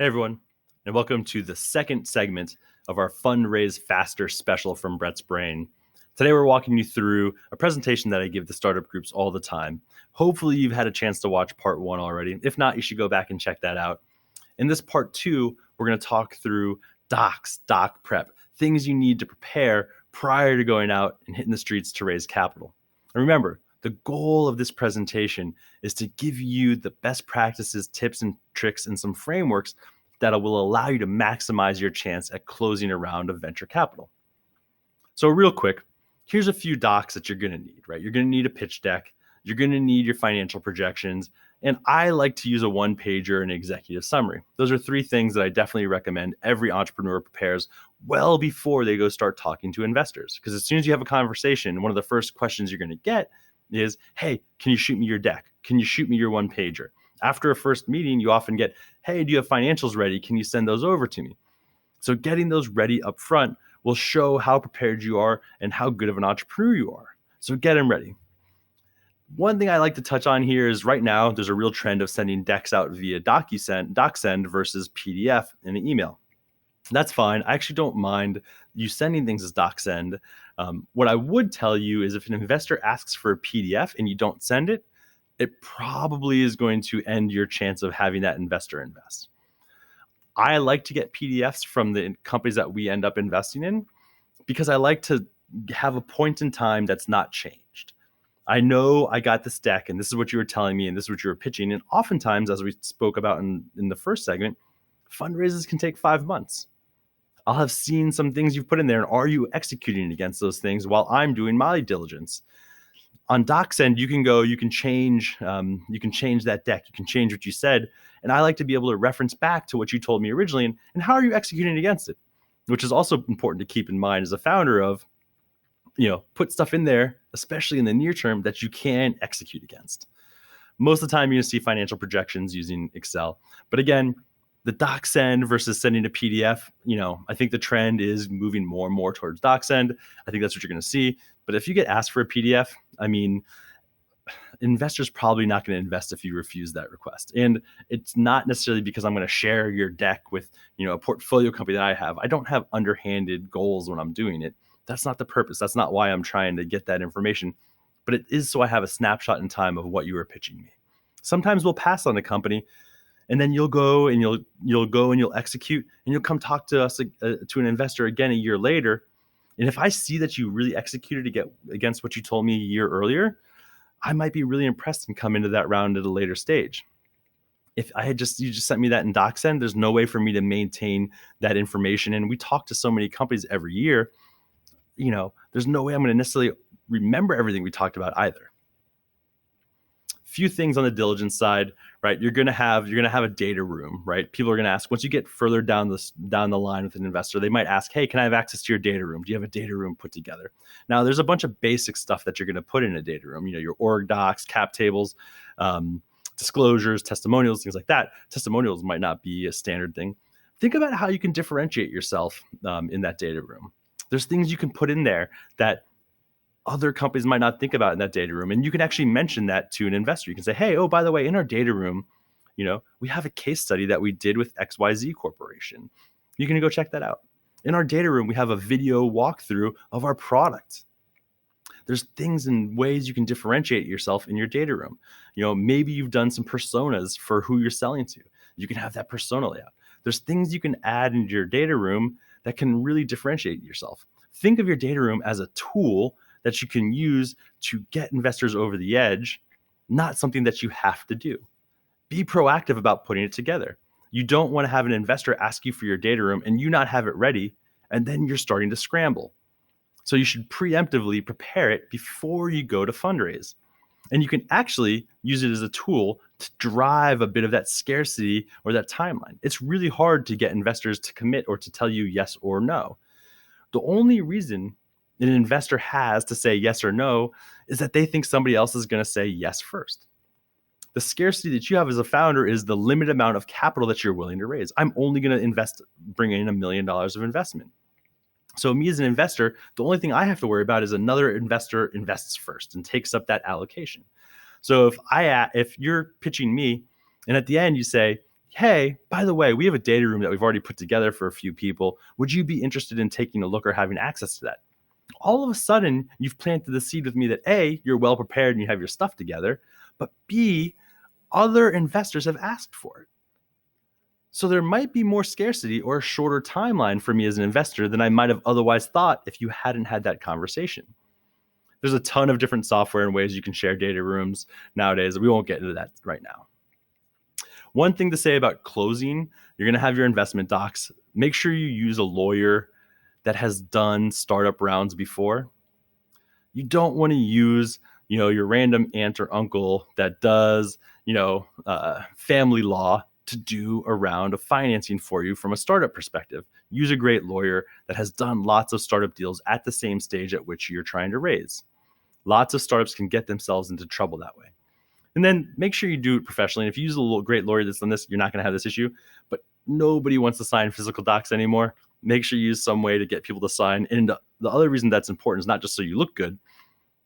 Hey everyone, and welcome to the second segment of our Fundraise Faster special from Brett's Brain. Today we're walking you through a presentation that I give the startup groups all the time. Hopefully you've had a chance to watch part one already. If not, you should go back and check that out. In this part two, we're going to talk through docs, doc prep, things you need to prepare prior to going out and hitting the streets to raise capital. And remember, the goal of this presentation is to give you the best practices, tips, and tricks, and some frameworks that will allow you to maximize your chance at closing a round of venture capital. So real quick, here's a few docs that you're going to need, right? You're going to need a pitch deck. You're going to need your financial projections. And I like to use a one-pager and executive summary. Those are three things that I definitely recommend every entrepreneur prepares well before they go start talking to investors. Because as soon as you have a conversation, one of the first questions you're going to get is, hey, can you shoot me your deck? Can you shoot me your one-pager? After a first meeting, you often get, hey, do you have financials ready? Can you send those over to me? So getting those ready up front will show how prepared you are and how good of an entrepreneur you are. So get them ready. One thing I like to touch on here is right now, there's a real trend of sending decks out via DocSend versus PDF in an email. That's fine. I actually don't mind you sending things as DocSend. What I would tell you is if an investor asks for a PDF and you don't send it, it probably is going to end your chance of having that investor invest. I like to get PDFs from the companies that we end up investing in because I like to have a point in time that's not changed. I know I got this deck and this is what you were telling me and this is what you were pitching. And oftentimes, as we spoke about in the first segment, fundraisers can take 5 months. I'll have seen some things you've put in there, and are you executing against those things while I'm doing my diligence? On DocSend, you can change that deck, you can change what you said, and I like to be able to reference back to what you told me originally and how are you executing against it, which is also important to keep in mind as a founder of, put stuff in there, especially in the near term, that you can execute against. Most of the time, you're going to see financial projections using Excel, but again, the DocSend versus sending a PDF, I think the trend is moving more and more towards DocSend. I think that's what you're going to see. But if you get asked for a PDF, investors probably not going to invest if you refuse that request. And it's not necessarily because I'm going to share your deck with, a portfolio company that I have. I don't have underhanded goals when I'm doing it. That's not the purpose. That's not why I'm trying to get that information. But it is so I have a snapshot in time of what you were pitching me. Sometimes we'll pass on the company, and then you'll go and you'll execute, and you'll come talk to us to an investor again a year later. And if I see that you really executed against what you told me a year earlier, I might be really impressed and come into that round at a later stage. If you just sent me that in DocSend, there's no way for me to maintain that information. And we talk to so many companies every year, there's no way I'm going to necessarily remember everything we talked about either. Few things on the diligence side, right? You're going to have a data room, right? People are going to ask, once you get further down the line with an investor, they might ask, hey, can I have access to your data room? Do you have a data room put together? Now, there's a bunch of basic stuff that you're going to put in a data room, your org docs, cap tables, disclosures, testimonials, things like that. Testimonials might not be a standard thing. Think about how you can differentiate yourself in that data room. There's things you can put in there that other companies might not think about in that data room. And you can actually mention that to an investor. You can say, hey, oh, by the way, in our data room, we have a case study that we did with XYZ Corporation. You can go check that out. In our data room, we have a video walkthrough of our product. There's things and ways you can differentiate yourself in your data room. Maybe you've done some personas for who you're selling to. You can have that persona layout. There's things you can add into your data room that can really differentiate yourself. Think of your data room as a tool that you can use to get investors over the edge, not something that you have to do. Be proactive about putting it together. You don't want to have an investor ask you for your data room and you not have it ready, and then you're starting to scramble. So you should preemptively prepare it before you go to fundraise. And you can actually use it as a tool to drive a bit of that scarcity or that timeline. It's really hard to get investors to commit or to tell you yes or no. The only reason an investor has to say yes or no is that they think somebody else is going to say yes first. The scarcity that you have as a founder is the limited amount of capital that you're willing to raise. I'm only going to bring in $1 million of investment. So me as an investor, the only thing I have to worry about is another investor invests first and takes up that allocation. So if you're pitching me and at the end you say, hey, by the way, we have a data room that we've already put together for a few people. Would you be interested in taking a look or having access to that? All of a sudden, you've planted the seed with me that A, you're well prepared and you have your stuff together, but B, other investors have asked for it. So there might be more scarcity or a shorter timeline for me as an investor than I might have otherwise thought if you hadn't had that conversation. There's a ton of different software and ways you can share data rooms nowadays. We won't get into that right now. One thing to say about closing, you're going to have your investment docs. Make sure you use a lawyer that has done startup rounds before. You don't want to use, your random aunt or uncle that does, family law to do a round of financing for you from a startup perspective. Use a great lawyer that has done lots of startup deals at the same stage at which you're trying to raise. Lots of startups can get themselves into trouble that way. And then make sure you do it professionally. And if you use a great lawyer that's done this, you're not going to have this issue. But nobody wants to sign physical docs anymore. Make sure you use some way to get people to sign. And the other reason that's important is not just so you look good,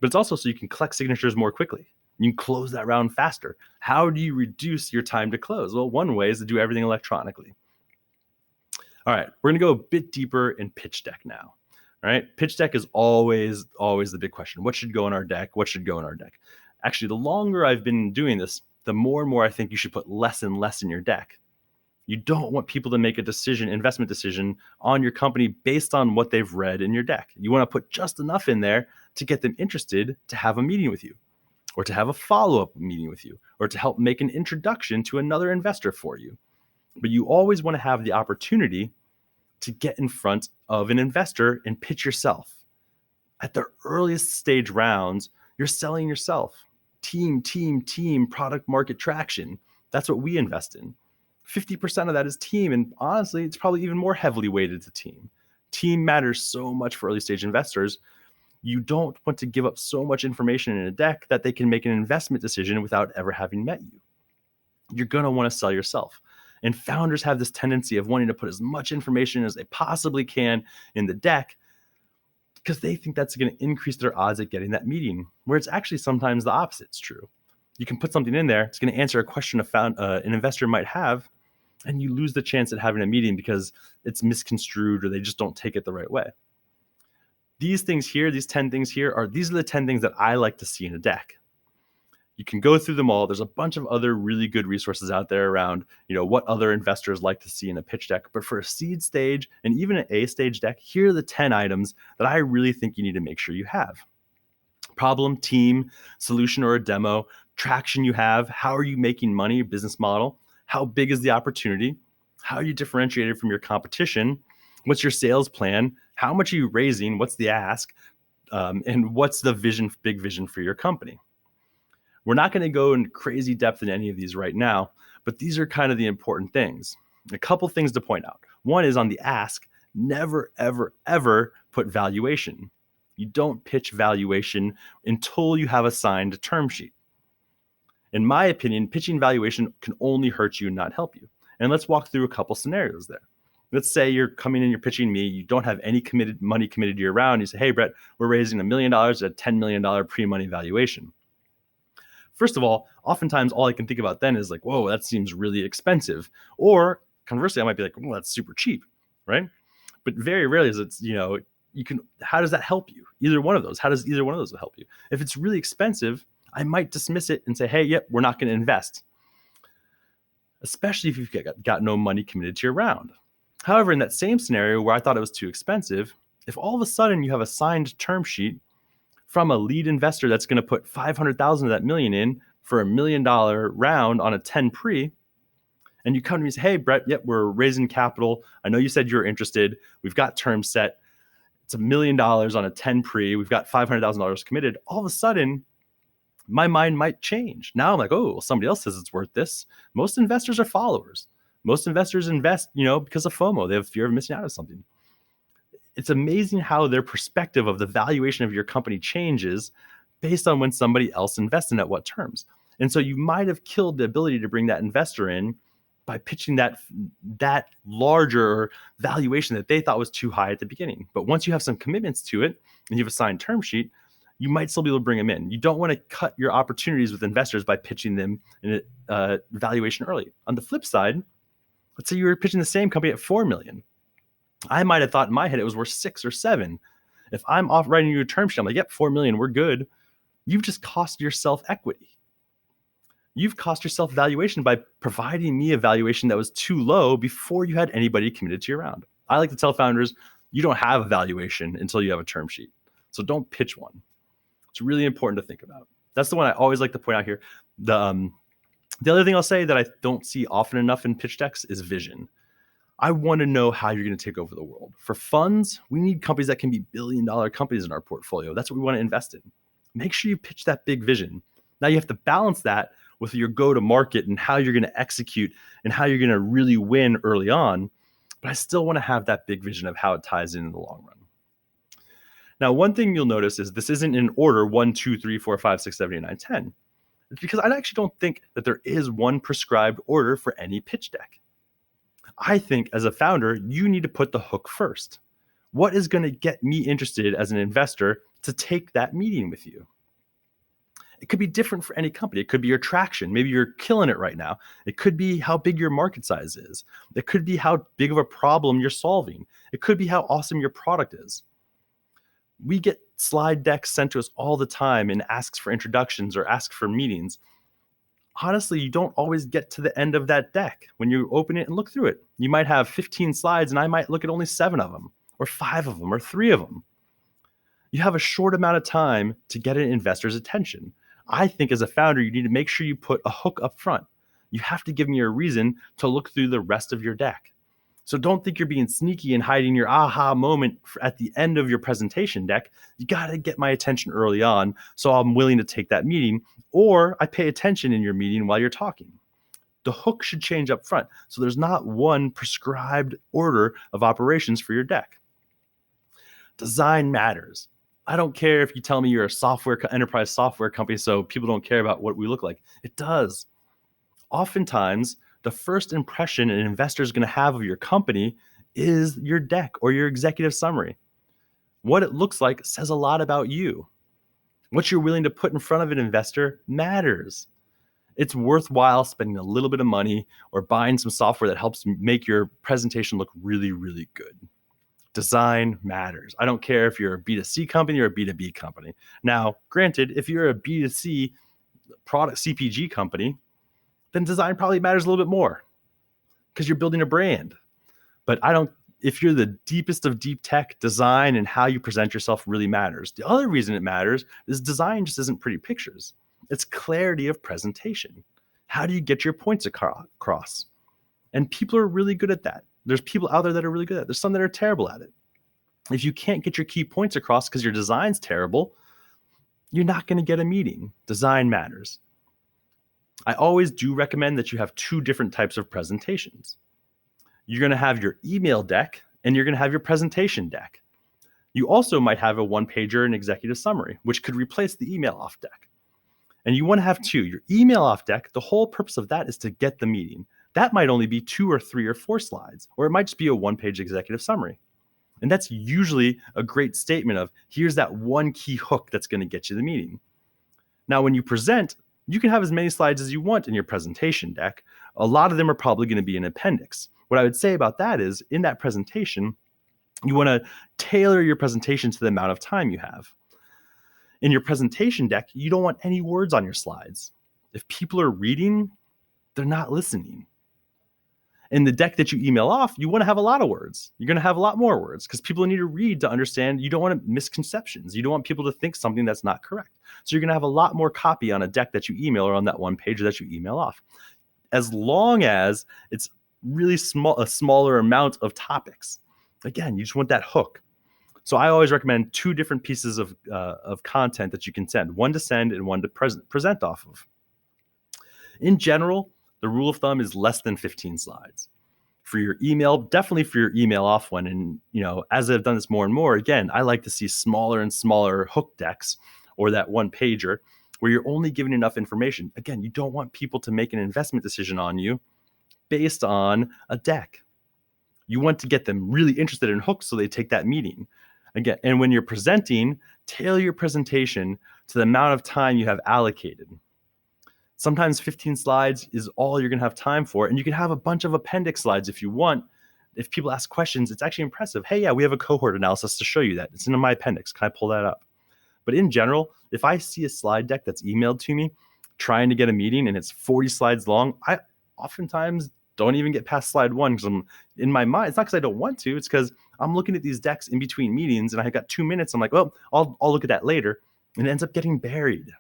but it's also so you can collect signatures more quickly. You can close that round faster. How do you reduce your time to close? Well, one way is to do everything electronically. All right, we're going to go a bit deeper in pitch deck now. All right, pitch deck is always the big question. What should go in our deck? What should go in our deck? Actually, the longer I've been doing this, the more and more I think you should put less and less in your deck. You don't want people to make investment decision on your company based on what they've read in your deck. You want to put just enough in there to get them interested to have a meeting with you, or to have a follow-up meeting with you, or to help make an introduction to another investor for you. But you always want to have the opportunity to get in front of an investor and pitch yourself. At the earliest stage rounds, you're selling yourself. Team, product market traction. That's what we invest in. 50% of that is team. And honestly, it's probably even more heavily weighted to team. Team matters so much for early stage investors. You don't want to give up so much information in a deck that they can make an investment decision without ever having met you. You're going to want to sell yourself. And founders have this tendency of wanting to put as much information as they possibly can in the deck because they think that's going to increase their odds at getting that meeting, where it's actually sometimes the opposite is true. You can put something in there, it's going to answer a question an investor might have, and you lose the chance at having a meeting because it's misconstrued or they just don't take it the right way. These things here, these 10 things here, these are the 10 things that I like to see in a deck. You can go through them all. There's a bunch of other really good resources out there around, what other investors like to see in a pitch deck. But for a seed stage and even an A stage deck, here are the 10 items that I really think you need to make sure you have. Problem, team, solution or a demo, traction you have, how are you making money, your business model, how big is the opportunity, how are you differentiated from your competition, what's your sales plan, how much are you raising, what's the ask, and what's the big vision for your company. We're not going to go in crazy depth in any of these right now, but these are kind of the important things. A couple things to point out. One is on the ask, never, ever, ever put valuation. You don't pitch valuation until you have a signed term sheet. In my opinion, pitching valuation can only hurt you, not help you. And let's walk through a couple scenarios there. Let's say you're coming in, you're pitching me, you don't have any money committed to your round. You say, hey, Brett, we're raising $1 million at a $10 million pre-money valuation. First of all, oftentimes all I can think about then is like, whoa, that seems really expensive. Or conversely, I might be like, well, that's super cheap, right? But very rarely is it's, how does that help you? Either one of those. How does either one of those help you? If it's really expensive, I might dismiss it and say, hey, yep, we're not going to invest. Especially if you've got no money committed to your round. However, in that same scenario where I thought it was too expensive, if all of a sudden you have a signed term sheet from a lead investor that's going to put $500,000 of that million in for $1 million round on a 10 pre, and you come to me and say, hey, Brett, yep, we're raising capital. I know you said you're interested. We've got terms set. It's $1 million on a 10 pre. We've got $500,000 committed. All of a sudden, my mind might change. Now I'm like, oh, well, somebody else says it's worth this. Most investors are followers. Most investors invest, because of FOMO. They have fear of missing out on something. It's amazing how their perspective of the valuation of your company changes based on when somebody else invests in at what terms. And so you might have killed the ability to bring that investor in by pitching that larger valuation that they thought was too high at the beginning. But once you have some commitments to it and you have a signed term sheet, you might still be able to bring them in. You don't want to cut your opportunities with investors by pitching them in a valuation early. On the flip side, Let's say you were pitching the same company at 4 million. I might have thought in my head it was worth 6 or 7. If I'm off writing you a term sheet, I'm like, yep, 4 million, we're good. You've just cost yourself equity. You've cost yourself valuation by providing me a valuation that was too low before you had anybody committed to your round. I like to tell founders, you don't have a valuation until you have a term sheet. So don't pitch one. It's really important to think about. That's the one I always like to point out here. The other thing I'll say that I don't see often enough in pitch decks is vision. I want to know how you're going to take over the world. For funds, we need companies that can be billion-dollar companies in our portfolio. That's what we want to invest in. Make sure you pitch that big vision. Now you have to balance that with your go-to-market and how you're going to execute and how you're going to really win early on. But I still want to have that big vision of how it ties in the long run. Now, one thing you'll notice is this isn't in order 1, 2, 3, 4, 5, 6, 7, 8, 9, 10. It's because I actually don't think that there is one prescribed order for any pitch deck. I think as a founder, you need to put the hook first. What is going to get me interested as an investor to take that meeting with you? It could be different for any company. It could be your traction. Maybe you're killing it right now. It could be how big your market size is. It could be how big of a problem you're solving. It could be how awesome your product is. We get slide decks sent to us all the time and asks for introductions or ask for meetings. Honestly, you don't always get to the end of that deck. When you open it and look through it, you might have 15 slides and I might look at only 7 of them or 5 of them or 3 of them. You have a short amount of time to get an investor's attention. I think as a founder, you need to make sure you put a hook up front. You have to give me a reason to look through the rest of your deck. So don't think you're being sneaky and hiding your aha moment at the end of your presentation deck. You got to get my attention early on so I'm willing to take that meeting, or I pay attention in your meeting while you're talking. The hook should change up front. So there's not one prescribed order of operations for your deck. Design matters. I don't care if you tell me you're a enterprise software company so people don't care about what we look like. It does. Oftentimes, the first impression an investor is going to have of your company is your deck or your executive summary. What it looks like says a lot about you. What you're willing to put in front of an investor matters. It's worthwhile spending a little bit of money or buying some software that helps make your presentation look really, really good. Design matters. I don't care if you're a B2C company or a B2B company. Now, granted, if you're a B2C product CPG company, then design probably matters a little bit more because you're building a brand. But if you're the deepest of deep tech, design and how you present yourself really matters. The other reason it matters is design just isn't pretty pictures. It's clarity of presentation. How do you get your points across? And people are really good at that. There's people out there that are really good at it. There's some that are terrible at it. If you can't get your key points across because your design's terrible, you're not going to get a meeting. Design matters. I always do recommend that you have 2 different types of presentations. You're going to have your email deck and you're going to have your presentation deck. You also might have a 1-pager and executive summary, which could replace the email off deck. And you want to have 2. Your email off deck, the whole purpose of that is to get the meeting. That might only be 2 or 3 or 4 slides, or it might just be a 1-page executive summary. And that's usually a great statement of here's that one key hook that's going to get you the meeting. Now, when you present, you can have as many slides as you want in your presentation deck. A lot of them are probably going to be an appendix. What I would say about that is in that presentation, you want to tailor your presentation to the amount of time you have. In your presentation deck, you don't want any words on your slides. If people are reading, they're not listening. In the deck that you email off, you want to have a lot of words. You're going to have a lot more words because people need to read to understand. You don't want misconceptions. You don't want people to think something that's not correct. So you're going to have a lot more copy on a deck that you email or on that 1 page that you email off, as long as it's really a smaller amount of topics. Again, you just want that hook. So I always recommend 2 different pieces of content that you can send, one to send and one to present off of. In general, the rule of thumb is less than 15 slides. For your email, definitely for your email off one. And as I've done this more and more, again, I like to see smaller and smaller hook decks or that 1-pager where you're only giving enough information. Again, you don't want people to make an investment decision on you based on a deck. You want to get them really interested in hooks so they take that meeting. Again, and when you're presenting, tailor your presentation to the amount of time you have allocated. Sometimes 15 slides is all you're going to have time for. And you can have a bunch of appendix slides if you want. If people ask questions, it's actually impressive. Hey, yeah, we have a cohort analysis to show you that. It's in my appendix. Can I pull that up? But in general, if I see a slide deck that's emailed to me trying to get a meeting and it's 40 slides long, I oftentimes don't even get past slide one because I'm in my mind. It's not because I don't want to. It's because I'm looking at these decks in between meetings and I got 2 minutes. I'm like, well, I'll look at that later. And it ends up getting buried.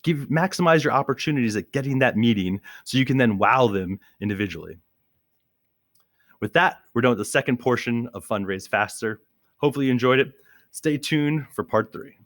Maximize your opportunities at getting that meeting so you can then wow them individually. With that, we're done with the second portion of Fundraise Faster. Hopefully you enjoyed it. Stay tuned for part 3.